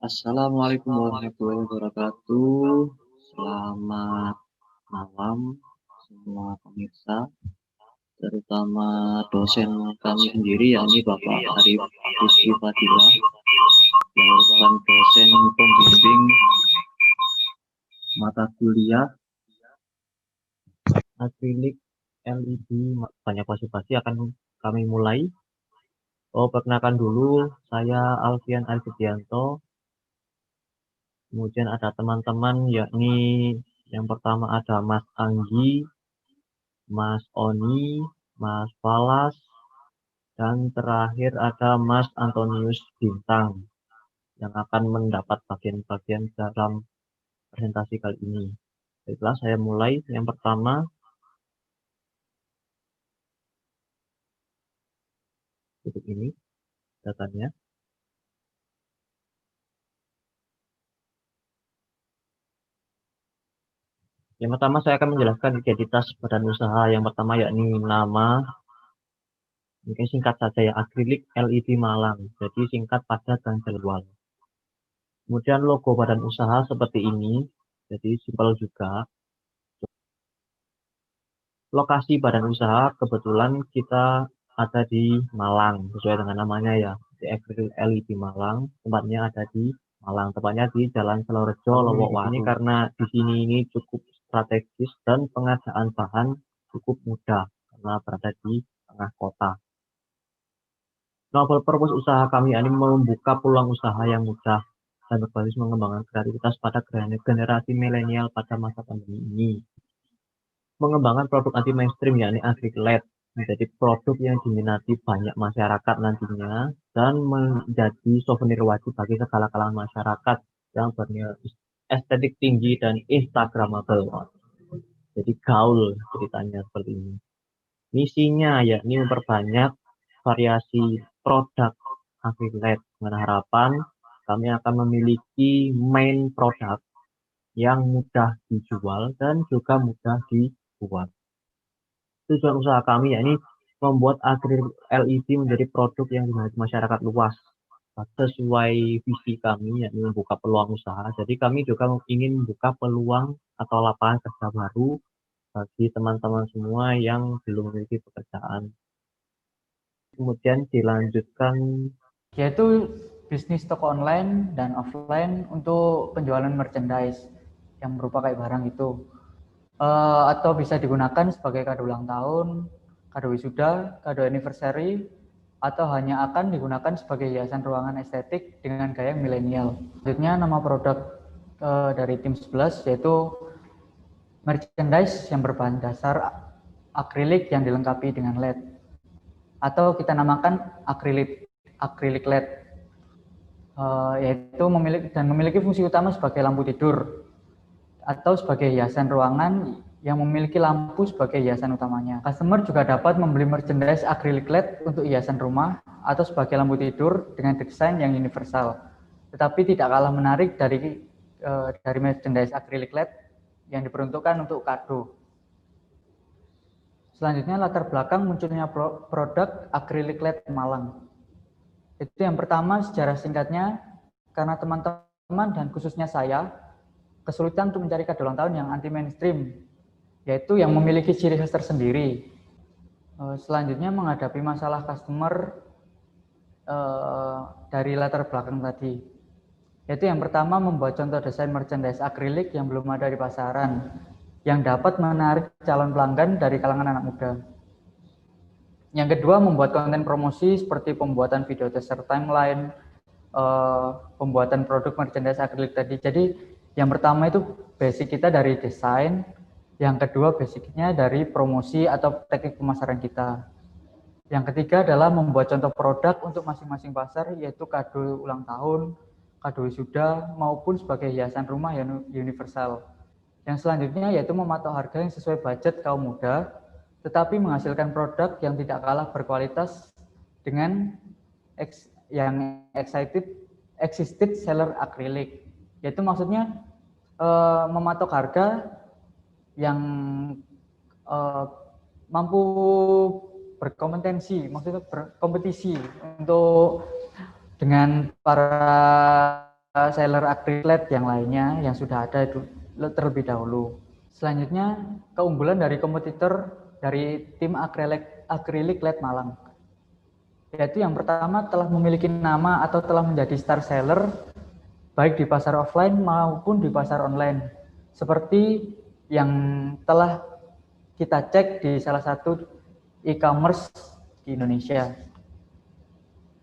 Assalamualaikum warahmatullahi wabarakatuh. Selamat malam semua pemirsa, terutama dosen kami sendiri, yakni Bapak Arif Rizky Fadilah, yang merupakan dosen pembimbing mata kuliah akrilik LED. Banyak basa-basi akan kami mulai. Perkenalkan dulu, saya Alfian Arfidianto. Kemudian ada teman-teman, yakni yang pertama ada Mas Anggi, Mas Oni, Mas Falas, dan terakhir ada Mas Antonius Bintang yang akan mendapat bagian-bagian dalam presentasi kali ini. Baiklah, saya mulai. Yang pertama, untuk ini datanya. Yang pertama, saya akan menjelaskan identitas badan usaha. Yang pertama yakni nama, mungkin singkat saja ya, Akrilik LED Malang. Jadi singkat, padat, dan jadwal. Kemudian logo badan usaha seperti ini, jadi simpel juga. Lokasi badan usaha kebetulan kita ada di Malang, sesuai dengan namanya ya, di Akrilik LED Malang. Tempatnya ada di Malang, tepatnya di Jalan Selorejo, Lowokwaru. Ini karena di sini ini cukup strategis dan pengadaan bahan cukup mudah karena berada di tengah kota. Novel purpose usaha kami ini membuka peluang usaha yang mudah dan berbasis mengembangkan kreativitas pada generasi milenial pada masa pandemi ini. Mengembangkan produk anti mainstream yakni agrik LED menjadi produk yang diminati banyak masyarakat nantinya dan menjadi souvenir wajib bagi segala kalangan masyarakat yang bernilai estetik tinggi dan instagramable. Jadi gaul ceritanya seperti ini. Misinya yakni memperbanyak variasi produk agrik LED dengan harapan kami akan memiliki main produk yang mudah dijual dan juga mudah dibuat. Tujuan usaha kami yakni membuat akrilik LED menjadi produk yang diminati masyarakat luas. Sesuai visi kami yakni membuka peluang usaha. Jadi kami juga ingin membuka peluang atau lapangan kerja baru bagi teman-teman semua yang belum memiliki pekerjaan. Kemudian dilanjutkan, yaitu bisnis toko online dan offline untuk penjualan merchandise yang berupa kayak barang itu, atau bisa digunakan sebagai kado ulang tahun, kado wisuda, kado anniversary, atau hanya akan digunakan sebagai hiasan ruangan estetik dengan gaya milenial. Selanjutnya nama produk dari tim 11 yaitu merchandise yang berbahan dasar akrilik yang dilengkapi dengan LED, atau kita namakan akrilik LED, yaitu memiliki fungsi utama sebagai lampu tidur atau sebagai hiasan ruangan yang memiliki lampu sebagai hiasan utamanya. Customer juga dapat membeli merchandise akrilik LED untuk hiasan rumah atau sebagai lampu tidur dengan desain yang universal. Tetapi tidak kalah menarik dari merchandise akrilik LED yang diperuntukkan untuk kado. Selanjutnya latar belakang munculnya produk akrilik LED Malang. Itu yang pertama, sejarah singkatnya, karena teman-teman dan khususnya saya kesulitan untuk mencari kado ulang tahun yang anti mainstream, yaitu yang memiliki ciri khas tersendiri. Selanjutnya menghadapi masalah customer dari latar belakang tadi, yaitu yang pertama membuat contoh desain merchandise akrilik yang belum ada di pasaran, yang dapat menarik calon pelanggan dari kalangan anak muda. Yang kedua, membuat konten promosi seperti pembuatan video teaser timeline, pembuatan produk merchandise akrilik tadi. Jadi yang pertama itu basic kita dari desain, yang kedua basicnya dari promosi atau teknik pemasaran kita. Yang ketiga adalah membuat contoh produk untuk masing-masing pasar, yaitu kado ulang tahun, kado wisuda, maupun sebagai hiasan rumah yang universal. Yang selanjutnya yaitu mematok harga yang sesuai budget kaum muda, tetapi menghasilkan produk yang tidak kalah berkualitas dengan yang existed seller akrilik, yaitu maksudnya mematok harga yang mampu berkompetensi, maksudnya berkompetisi untuk dengan para seller acrylic yang lainnya yang sudah ada itu terlebih dahulu. Selanjutnya, keunggulan dari kompetitor dari tim acrylic LED Malang, yaitu yang pertama telah memiliki nama atau telah menjadi star seller baik di pasar offline maupun di pasar online, seperti yang telah kita cek di salah satu e-commerce di Indonesia.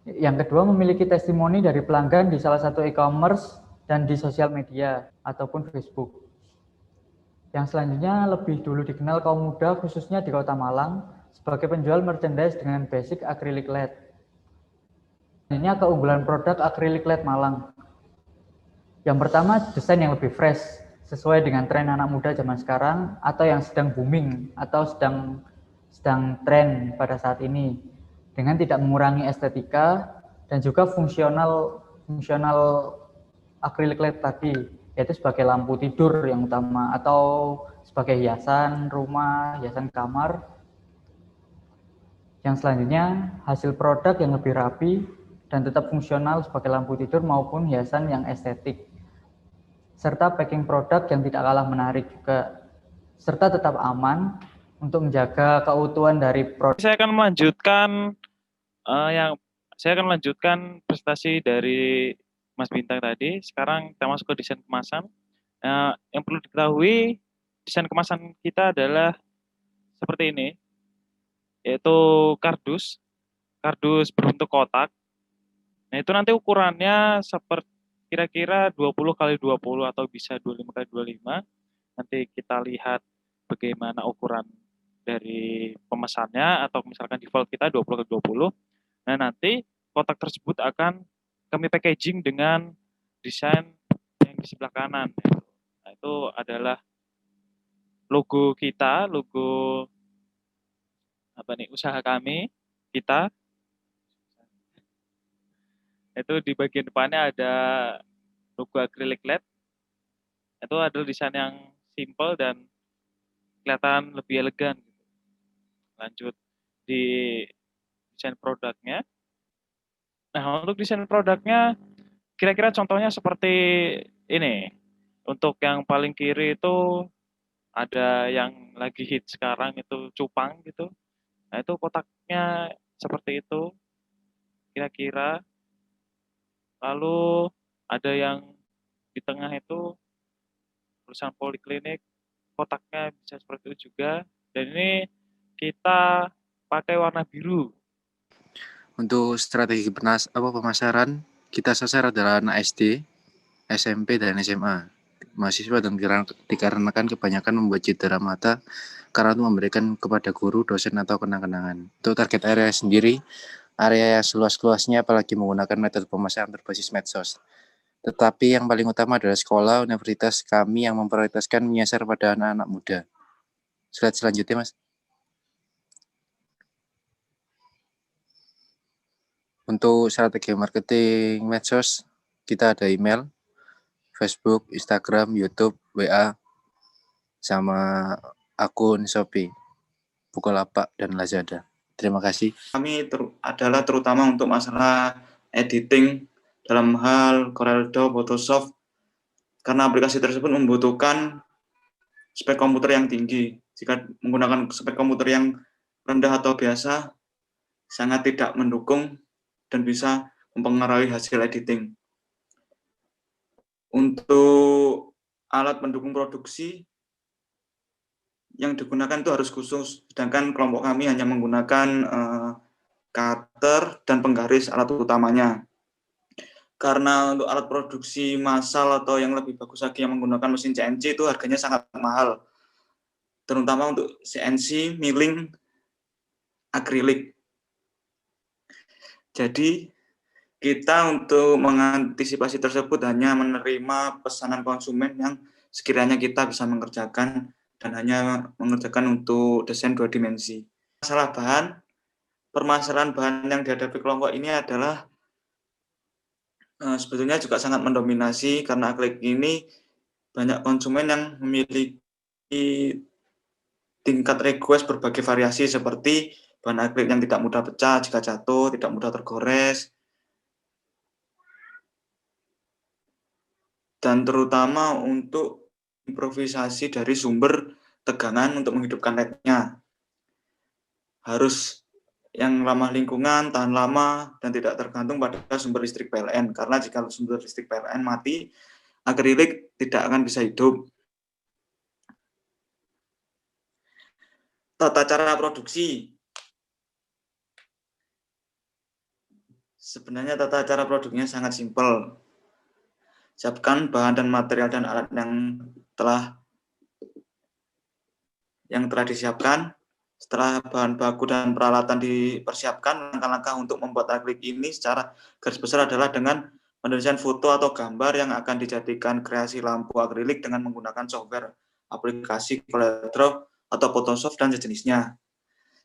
Yang kedua, memiliki testimoni dari pelanggan di salah satu e-commerce dan di sosial media ataupun Facebook. Yang selanjutnya, lebih dulu dikenal kaum muda khususnya di Kota Malang sebagai penjual merchandise dengan basic acrylic LED. Ini keunggulan produk acrylic LED Malang. Yang pertama, desain yang lebih fresh, sesuai dengan tren anak muda zaman sekarang atau yang sedang booming atau sedang tren pada saat ini, dengan tidak mengurangi estetika dan juga fungsional acrylic LED tadi, yaitu sebagai lampu tidur yang utama atau sebagai hiasan rumah, hiasan kamar. Yang selanjutnya, hasil produk yang lebih rapi dan tetap fungsional sebagai lampu tidur maupun hiasan yang estetik, serta packing produk yang tidak kalah menarik juga, serta tetap aman untuk menjaga keutuhan dari produk. Saya akan melanjutkan saya akan melanjutkan presentasi dari Mas Bintang tadi. Sekarang kita masuk ke desain kemasan. Yang perlu diketahui, desain kemasan kita adalah seperti ini, yaitu kardus berbentuk kotak. Nah, itu nanti ukurannya seperti kira-kira 20 kali 20 atau bisa 25 kali 25. Nanti kita lihat bagaimana ukuran dari pemesannya, atau misalkan default kita 20 kali 20. Nah, nanti kotak tersebut akan kami packaging dengan desain yang di sebelah kanan. Nah, itu adalah logo kita, logo usaha kami, kita. Itu di bagian depannya ada logo acrylic LED. Itu adalah desain yang simple dan kelihatan lebih elegan. Lanjut di desain produknya. Nah, untuk desain produknya, kira-kira contohnya seperti ini. Untuk yang paling kiri itu ada yang lagi hit sekarang itu cupang gitu. Nah, itu kotaknya seperti itu kira-kira. Lalu ada yang di tengah itu tulisan poliklinik, kotaknya bisa seperti itu juga. Dan ini kita pakai warna biru. Untuk strategi pemasaran, kita sasar adalah anak SD, SMP, dan SMA. Mahasiswa, dan dikarenakan kebanyakan membuat cedera mata karena itu memberikan kepada guru, dosen, atau kenang-kenangan. Untuk target area sendiri, area seluas-luasnya apalagi menggunakan metode pemasaran berbasis medsos. Tetapi yang paling utama adalah sekolah, universitas kami yang memprioritaskan menyasar pada anak-anak muda. Slide selanjutnya, Mas. Untuk strategi marketing medsos, kita ada email, Facebook, Instagram, YouTube, WA, sama akun Shopee, Bukalapak, dan Lazada. Terima kasih. Kami adalah terutama untuk masalah editing dalam hal CorelDRAW, Photoshop, karena aplikasi tersebut membutuhkan spek komputer yang tinggi. Jika menggunakan spek komputer yang rendah atau biasa, sangat tidak mendukung dan bisa mempengaruhi hasil editing. Untuk alat pendukung produksi yang digunakan itu harus khusus, sedangkan kelompok kami hanya menggunakan cutter dan penggaris alat utamanya. Karena untuk alat produksi massal atau yang lebih bagus lagi yang menggunakan mesin CNC itu harganya sangat mahal, terutama untuk CNC milling akrilik. Jadi kita untuk mengantisipasi tersebut hanya menerima pesanan konsumen yang sekiranya kita bisa mengerjakan dan hanya mengerjakan untuk desain 2 dimensi. Permasalahan bahan yang dihadapi kelompok ini adalah sebetulnya juga sangat mendominasi karena akrilik ini banyak konsumen yang memiliki tingkat request berbagai variasi seperti bahan akrilik yang tidak mudah pecah jika jatuh, tidak mudah tergores, dan terutama untuk improvisasi dari sumber tegangan untuk menghidupkan LED-nya. Harus yang ramah lingkungan, tahan lama, dan tidak tergantung pada sumber listrik PLN. Karena jika sumber listrik PLN mati, akrilik tidak akan bisa hidup. Tata cara produksi. Sebenarnya tata cara produksinya sangat simpel. Siapkan bahan dan material dan alat yang telah disiapkan. Setelah bahan baku dan peralatan dipersiapkan, langkah-langkah untuk membuat akrilik ini secara garis besar adalah dengan mendesain foto atau gambar yang akan dijadikan kreasi lampu akrilik dengan menggunakan software aplikasi CorelDRAW atau Photoshop dan sejenisnya.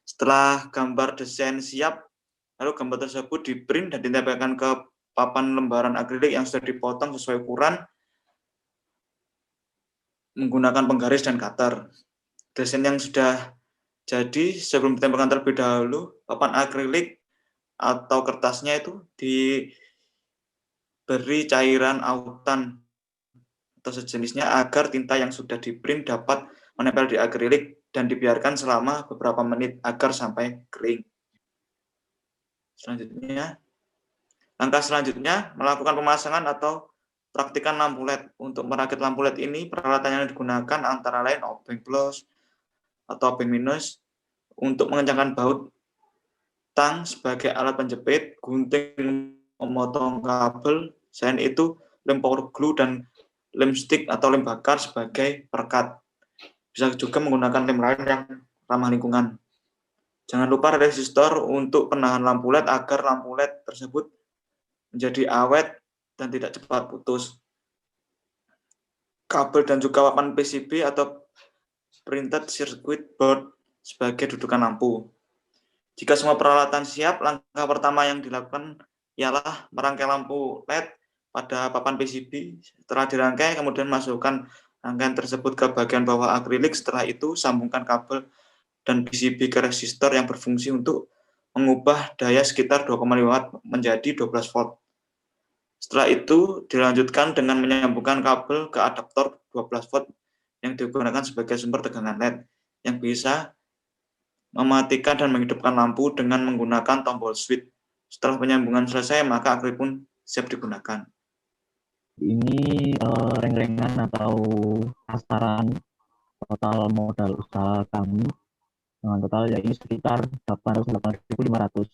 Setelah gambar desain siap, lalu gambar tersebut di-print dan ditempelkan ke papan lembaran akrilik yang sudah dipotong sesuai ukuran menggunakan penggaris dan cutter. Desain yang sudah jadi sebelum ditempelkan terlebih dahulu, papan akrilik atau kertasnya itu diberi cairan autan atau sejenisnya agar tinta yang sudah di-print dapat menempel di akrilik dan dibiarkan selama beberapa menit agar sampai kering. Langkah selanjutnya melakukan pemasangan atau praktikan lampu LED. Untuk merakit lampu LED ini, peralatan yang digunakan antara lain obeng plus atau obeng minus untuk mengencangkan baut, tang sebagai alat penjepit, gunting memotong kabel, selain itu lem power glue dan lem stick atau lem bakar sebagai perekat. Bisa juga menggunakan lem lain yang ramah lingkungan. Jangan lupa resistor untuk penahan lampu LED agar lampu LED tersebut menjadi awet dan tidak cepat putus. Kabel dan juga papan PCB atau printed circuit board sebagai dudukan lampu. Jika semua peralatan siap, langkah pertama yang dilakukan ialah merangkai lampu LED pada papan PCB. Setelah dirangkai, kemudian masukkan rangkaian tersebut ke bagian bawah akrilik. Setelah itu, sambungkan kabel dan PCB ke resistor yang berfungsi untuk mengubah daya sekitar 2,5 watt menjadi 12 volt. Setelah itu, dilanjutkan dengan menyambungkan kabel ke adaptor 12 volt yang digunakan sebagai sumber tegangan LED yang bisa mematikan dan menghidupkan lampu dengan menggunakan tombol switch. Setelah penyambungan selesai, maka akrilik pun siap digunakan. Ini reng-rengan atau pasaran total modal usaha kami dengan total ya ini sekitar 808.500,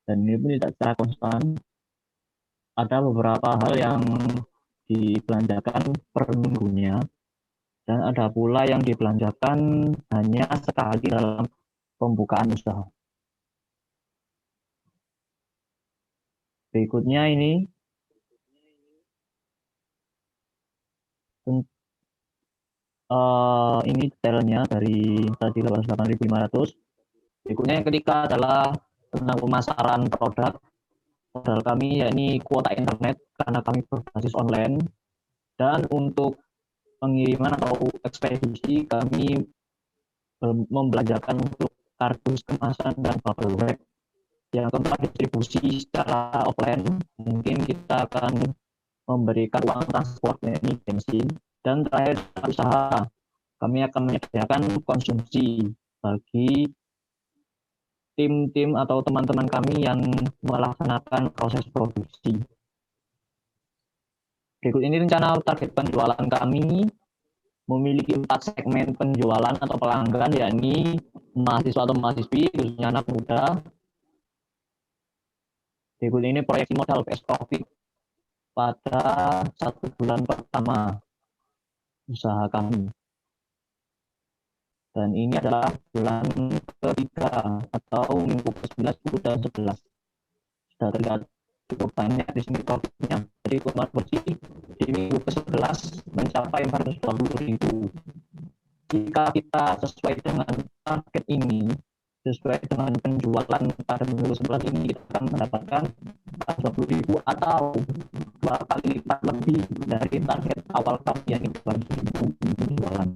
dan ini pun tidak secara konstan. Ada beberapa hal yang dibelanjakan per minggunya dan ada pula yang dibelanjakan hanya sekali dalam pembukaan usaha. Berikutnya ini detailnya dari tadi 808.500. Berikutnya yang ketiga adalah tentang pemasaran produk. Modal kami yakni kuota internet karena kami berbasis online, dan untuk pengiriman atau ekspedisi kami membelanjakan untuk kardus kemasan dan bubble wrap. Yang keempat, distribusi secara offline, mungkin kita akan memberikan uang transport yakni bensin. Dan terakhir, usaha, kami akan menyediakan konsumsi bagi tim-tim atau teman-teman kami yang melaksanakan proses produksi. Berikut ini rencana target penjualan kami. Memiliki 4 segmen penjualan atau pelanggan, yakni mahasiswa atau mahasiswi, khususnya anak muda. Berikut ini proyeksi modal best profit pada 1 bulan pertama usaha kami. Dan ini adalah bulan ketiga atau minggu ke-9, 10, dan 11. Sudah terlihat cukup banyak di sini profitnya. Jadi keuntungan bersih di minggu ke-11 mencapai 420.000. Jika kita sesuai dengan target ini, sesuai dengan penjualan pada minggu 11 ini, kita akan mendapatkan 420.000 atau 2 kali lipat lebih dari target awal kami yang 200.000 penjualan.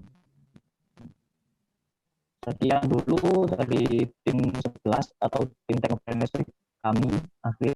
Sekian dulu dari tim 11 atau tim teknologi kami. Akhir